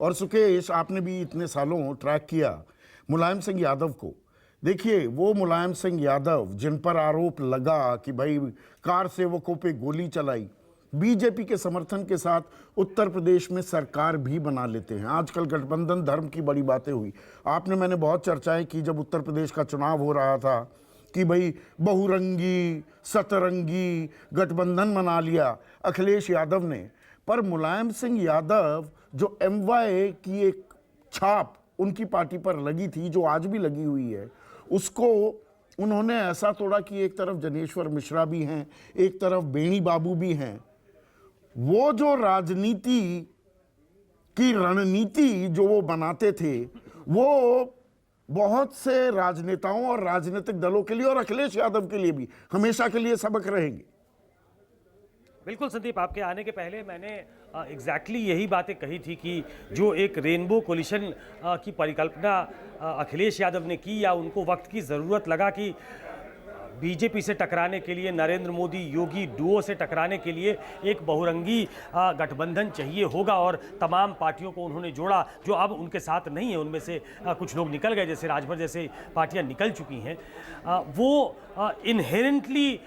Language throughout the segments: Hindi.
और सुकेश, आपने भी इतने सालों ट्रैक किया मुलायम सिंह यादव को। देखिए, वो मुलायम सिंह यादव जिन पर आरोप लगा कि भाई कार सेवकों पे गोली चलाई, बीजेपी के समर्थन के साथ उत्तर प्रदेश में सरकार भी बना लेते हैं। आजकल गठबंधन धर्म की बड़ी बातें हुई। आपने मैंने बहुत चर्चाएं की जब उत्तर प्रदेश का चुनाव हो रहा था कि भाई बहुरंगी सतरंगी गठबंधन बना लिया अखिलेश यादव ने। पर मुलायम सिंह यादव जो एमवाई की एक छाप उनकी पार्टी पर लगी थी, जो आज भी लगी हुई है, उसको उन्होंने ऐसा तोड़ा कि एक तरफ जनेश्वर मिश्रा भी हैं, एक तरफ बेणी बाबू भी हैं। वो जो राजनीति की रणनीति जो वो बनाते थे, वो बहुत से राजनेताओं और राजनीतिक दलों के लिए और अखिलेश यादव के लिए भी हमेशा के लिए सबक रहेंगे। बिल्कुल संदीप, आपके आने के पहले मैंने एग्जैक्टली यही बातें कही थी कि जो एक रेनबो कोलिशन की परिकल्पना अखिलेश यादव ने की, या उनको वक्त की ज़रूरत लगा कि बीजेपी से टकराने के लिए, नरेंद्र मोदी योगी डुओ से टकराने के लिए एक बहुरंगी गठबंधन चाहिए होगा, और तमाम पार्टियों को उन्होंने जोड़ा जो अब उनके साथ नहीं है। उनमें से कुछ लोग निकल गए, जैसे राजभर जैसे पार्टियां निकल चुकी हैं। वो इनहेरेंटली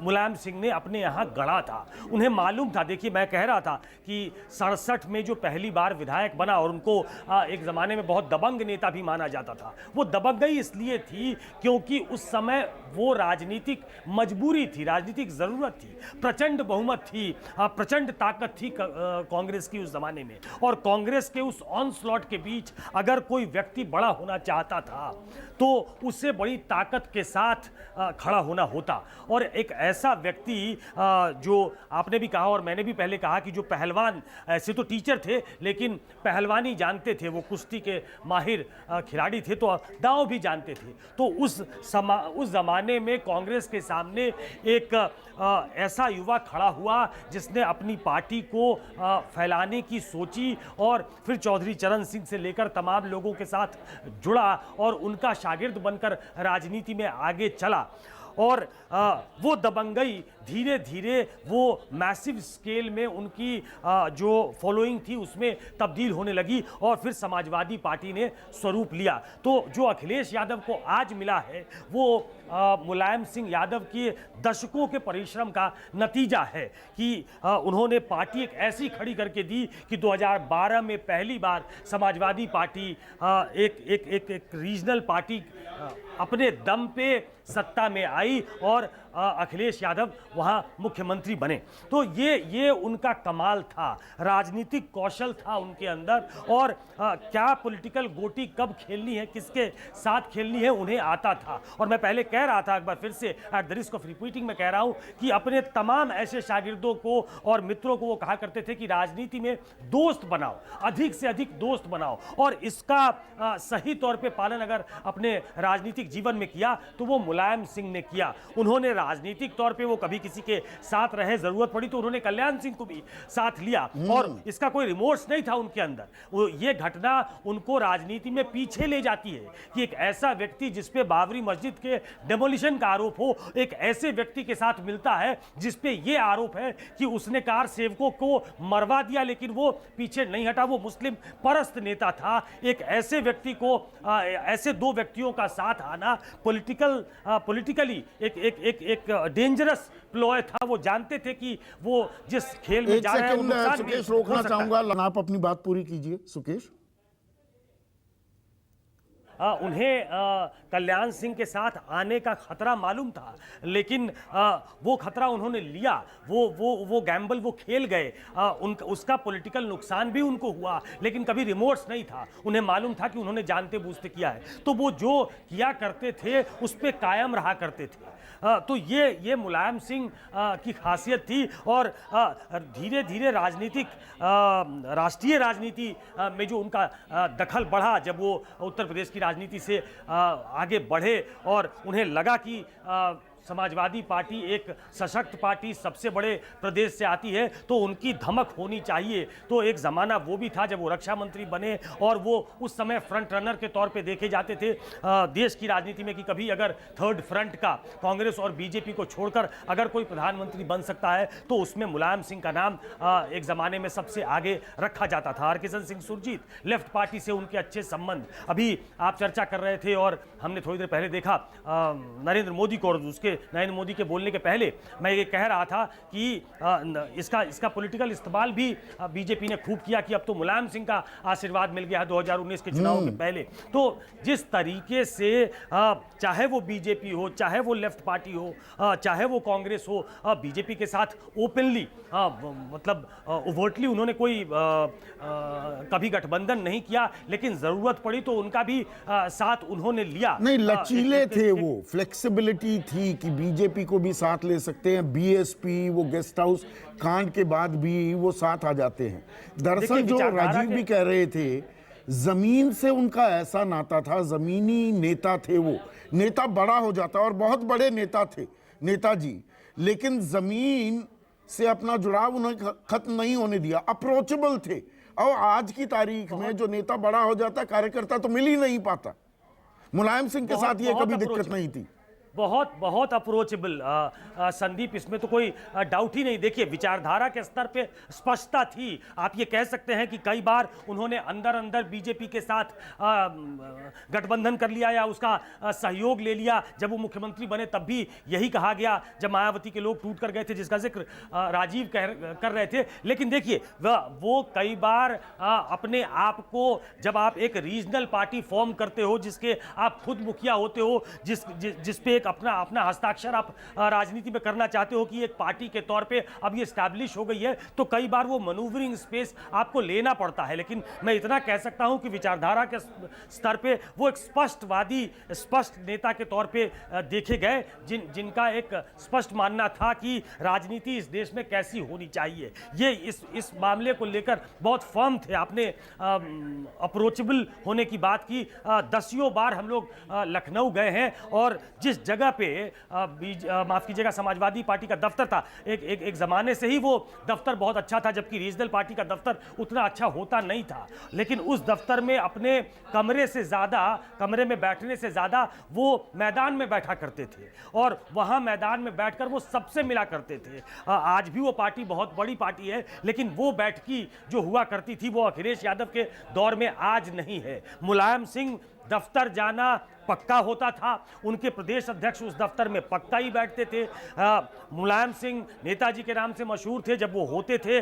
मुलायम सिंह ने अपने यहाँ गढ़ा था, उन्हें मालूम था। देखिए, मैं कह रहा था कि 67 में जो पहली बार विधायक बना, और उनको एक ज़माने में बहुत दबंग नेता भी माना जाता था, वो दबंगई इसलिए थी क्योंकि उस समय वो राजनीतिक मजबूरी थी, राजनीतिक जरूरत थी। प्रचंड बहुमत थी, प्रचंड ताकत थी कांग्रेस की उस जमाने में, और कांग्रेस के उस ऑनस्लॉट के बीच अगर कोई व्यक्ति बड़ा होना चाहता था तो उससे बड़ी ताकत के साथ खड़ा होना होता। और एक ऐसा व्यक्ति जो आपने भी कहा और मैंने भी पहले कहा कि जो पहलवान, ऐसे तो टीचर थे लेकिन पहलवानी जानते थे, वो कुश्ती के माहिर खिलाड़ी थे, तो दांव भी जानते थे। तो उस ज़माने में कांग्रेस के सामने एक ऐसा युवा खड़ा हुआ जिसने अपनी पार्टी को फैलाने की सोची, और फिर चौधरी चरण सिंह से लेकर तमाम लोगों के साथ जुड़ा और उनका शागिर्द बनकर राजनीति में आगे चला। और वो दबंगई धीरे धीरे वो मैसिव स्केल में उनकी जो फॉलोइंग थी उसमें तब्दील होने लगी, और फिर समाजवादी पार्टी ने स्वरूप लिया। तो जो अखिलेश यादव को आज मिला है वो मुलायम सिंह यादव के दशकों के परिश्रम का नतीजा है कि उन्होंने पार्टी एक ऐसी खड़ी करके दी कि 2012 में पहली बार समाजवादी पार्टी एक रीजनल पार्टी अपने दम पे सत्ता में आई, और अखिलेश यादव वहां मुख्यमंत्री बने। तो ये उनका कमाल था, राजनीतिक कौशल था उनके अंदर, और क्या पॉलिटिकल गोटी कब खेलनी है, किसके साथ खेलनी है, उन्हें आता था। और मैं पहले कह रहा था, एक बार फिर से at the risk of repeating मैं कह रहा हूं कि अपने तमाम ऐसे शागिर्दों को और मित्रों को वो कहा करते थे कि राजनीति में दोस्त बनाओ, अधिक से अधिक दोस्त बनाओ, और इसका सही तौर पे पालन अगर अपने राजनीतिक जीवन में किया तो वो मुलायम सिंह ने किया। उन्होंने राजनीतिक तौर पे वो कभी किसी के साथ रहे, जरूरत पड़ी तो उन्होंने कल्याण सिंह को भी साथ लिया, और इसका कोई रिमोर्स नहीं था उनके अंदर। वो ये घटना उनको राजनीति में पीछे ले जाती है कि एक ऐसा व्यक्ति जिस पे बाबरी मस्जिद के डेमोलिशन का आरोप हो, एक ऐसे व्यक्ति के साथ मिलता है जिस पे ये आरोप है कि उसने कार सेवकों को मरवा दिया, लेकिन वो पीछे नहीं हटा, वो मुस्लिम परस्त नेता था। एक ऐसे व्यक्ति को, ऐसे दो व्यक्तियों का साथ आना पॉलिटिकली एक डेंजरस प्लॉय था। वो जानते थे कि वो जिस खेल में जा रहे हैं, मैं सुकेश रोकना चाहूंगा, आप अपनी बात पूरी कीजिए सुकेश। उन्हें कल्याण सिंह के साथ आने का खतरा मालूम था, लेकिन वो खतरा उन्होंने लिया, वो गैम्बल वो खेल गए। उसका पॉलिटिकल नुकसान भी उनको हुआ, लेकिन कभी रिमोर्स नहीं था। उन्हें मालूम था कि उन्होंने जानते बूझते किया है, तो वो जो किया करते थे उस पर कायम रहा करते थे। तो ये मुलायम सिंह की खासियत थी, और धीरे धीरे राष्ट्रीय राजनीति में जो उनका दखल बढ़ा, जब वो उत्तर प्रदेश की राजनीति से आगे बढ़े और उन्हें लगा कि समाजवादी पार्टी एक सशक्त पार्टी सबसे बड़े प्रदेश से आती है तो उनकी धमक होनी चाहिए। तो एक ज़माना वो भी था जब वो रक्षा मंत्री बने और वो उस समय फ्रंट रनर के तौर पे देखे जाते थे देश की राजनीति में कि कभी अगर थर्ड फ्रंट का कांग्रेस और बीजेपी को छोड़कर अगर कोई प्रधानमंत्री बन सकता है तो उसमें मुलायम सिंह का नाम एक ज़माने में सबसे आगे रखा जाता था। हरकिशन सिंह सुरजीत, लेफ्ट पार्टी से उनके अच्छे संबंध। अभी आप चर्चा कर रहे थे और हमने थोड़ी देर पहले देखा नरेंद्र मोदी को, और नरेंद्र मोदी के बोलने के पहले मैं ये कह रहा था कि इसका पॉलिटिकल इस्तेमाल भी बीजेपी ने खूब किया कि अब तो मुलायम सिंह का आशीर्वाद मिल गया है 2019 के चुनाव के पहले। तो जिस तरीके से चाहे वो बीजेपी हो, चाहे वो लेफ्ट पार्टी हो, चाहे वो कांग्रेस हो, बीजेपी के साथ ओपनली मतलब ओवर्टली उन्होंने कोई कभी गठबंधन नहीं किया, लेकिन जरूरत पड़ी तो उनका भी साथ उन्होंने लिया। नहीं, लचीले थे वो, फ्लेक्सिबिलिटी थी कि बीजेपी को भी साथ ले सकते हैं। बीएसपी वो गेस्ट हाउस कांड के बाद भी वो साथ आ जाते हैं। दरअसल जो राजीव भी कह रहे थे, जमीन से उनका ऐसा नाता था, जमीनी नेता थे वो। नेता बड़ा हो जाता और बहुत बड़े नेता थे नेताजी, लेकिन जमीन से अपना जुड़ाव उन्हें खत्म नहीं होने दिया। अप्रोचेबल थे। और आज की तारीख में जो नेता बड़ा हो जाता, कार्यकर्ता तो मिल ही नहीं पाता। मुलायम सिंह के साथ ये कभी दिक्कत नहीं थी। बहुत अप्रोचेबल संदीप, इसमें तो कोई डाउट ही नहीं। देखिए, विचारधारा के स्तर पे स्पष्टता थी। आप ये कह सकते हैं कि कई बार उन्होंने अंदर अंदर बीजेपी के साथ गठबंधन कर लिया या उसका सहयोग ले लिया। जब वो मुख्यमंत्री बने तब भी यही कहा गया, जब मायावती के लोग टूट कर गए थे, जिसका जिक्र राजीव कर रहे थे। लेकिन देखिए, वो कई बार अपने आप को, जब आप एक रीजनल पार्टी फॉर्म करते हो जिसके आप खुद मुखिया होते हो, जिस पे अपना हस्ताक्षर आप राजनीति में करना चाहते हो कि एक पार्टी के तौर पे अब ये स्टैब्लिश हो गई है, तो कई बार वो मनूवरिंग स्पेस आपको लेना पड़ता है। लेकिन मैं इतना कह सकता हूं कि विचारधारा के स्तर पे वो एक स्पष्ट नेता के तौर पे देखे गए, जिनका एक स्पष्ट मानना था कि राजनीति इस देश में कैसी होनी चाहिए। ये इस मामले को लेकर बहुत फर्म थे। आपने अप्रोचेबल होने की बात की। दसियों बार हम लोग लखनऊ गए हैं और जिस जगह पे माफ कीजिएगा समाजवादी पार्टी का दफ्तर था, एक जमाने से ही वो दफ्तर बहुत अच्छा था, जबकि रीजनल पार्टी का दफ्तर उतना अच्छा होता नहीं था। लेकिन उस दफ्तर में अपने कमरे में बैठने से ज्यादा वो मैदान में बैठा करते थे और वहां मैदान में बैठकर वो सबसे मिला करते थे। आज भी वो पार्टी बहुत बड़ी पार्टी है, लेकिन वो बैठकी जो हुआ करती थी वो अखिलेश यादव के दौर में आज नहीं है। मुलायम सिंह दफ्तर जाना पक्का होता था, उनके प्रदेश अध्यक्ष उस दफ्तर में पक्का ही बैठते थे। मुलायम सिंह नेताजी के नाम से मशहूर थे। जब वो होते थे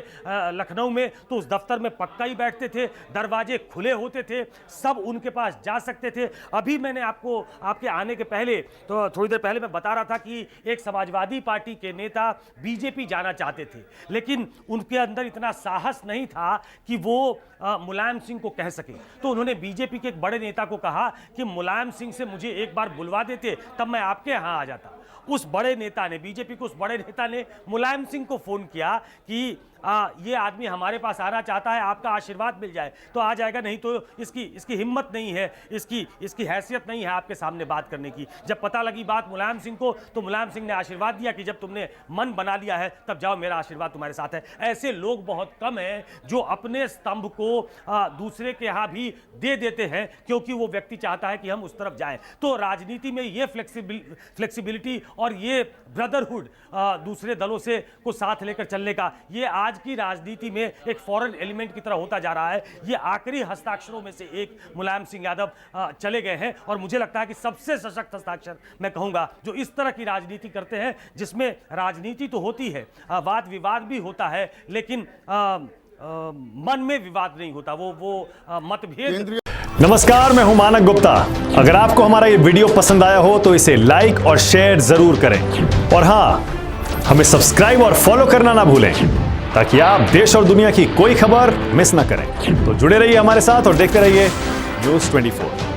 लखनऊ में तो उस दफ्तर में पक्का ही बैठते थे, दरवाजे खुले होते थे, सब उनके पास जा सकते थे। अभी मैंने आपको आपके आने के पहले, तो थोड़ी देर पहले मैं बता रहा था कि एक समाजवादी पार्टी के नेता बीजेपी जाना चाहते थे, लेकिन उनके अंदर इतना साहस नहीं था कि वो मुलायम सिंह को कह सके। तो उन्होंने बीजेपी के एक बड़े नेता को कहा कि मुलायम सिंह से मुझे एक बार बुलवा देते, तब मैं आपके यहाँ आ जाता। उस बड़े नेता ने, बीजेपी के उस बड़े नेता ने मुलायम सिंह को फोन किया कि ये आदमी हमारे पास आना चाहता है, आपका आशीर्वाद मिल जाए तो आ जाएगा, नहीं तो इसकी हिम्मत नहीं है, इसकी हैसियत नहीं है आपके सामने बात करने की। जब पता लगी बात मुलायम सिंह को, तो मुलायम सिंह ने आशीर्वाद दिया कि जब तुमने मन बना लिया है तब जाओ, मेरा आशीर्वाद तुम्हारे साथ है। ऐसे लोग बहुत कम हैं जो अपने स्तंभ को दूसरे के यहाँ भी दे देते हैं क्योंकि वो व्यक्ति चाहता है कि हम उस तरफ जाएं। तो राजनीति में ये फ्लेक्सिबिलिटी और ये ब्रदरहुड दूसरे दलों से को साथ लेकर चलने का, ये आज की राजनीति में एक फॉरेन एलिमेंट की तरह होता जा रहा है। ये आखिरी हस्ताक्षरों में से एक मुलायम सिंह यादव चले गए हैं और मुझे लगता है कि सबसे सशक्त हस्ताक्षर मैं कहूंगा जो इस तरह की राजनीति करते हैं, जिसमें राजनीति तो होती है, वाद विवाद भी होता है, लेकिन मन में विवाद नहीं होता, वो मतभेद। नमस्कार, मैं हूं मानक गुप्ता। अगर आपको हमारा ये वीडियो पसंद आया हो तो इसे लाइक और शेयर जरूर करें, और हां, हमें सब्सक्राइब और फॉलो करना ना भूलें ताकि आप देश और दुनिया की कोई खबर मिस ना करें। तो जुड़े रहिए हमारे साथ और देखते रहिए न्यूज़ 24।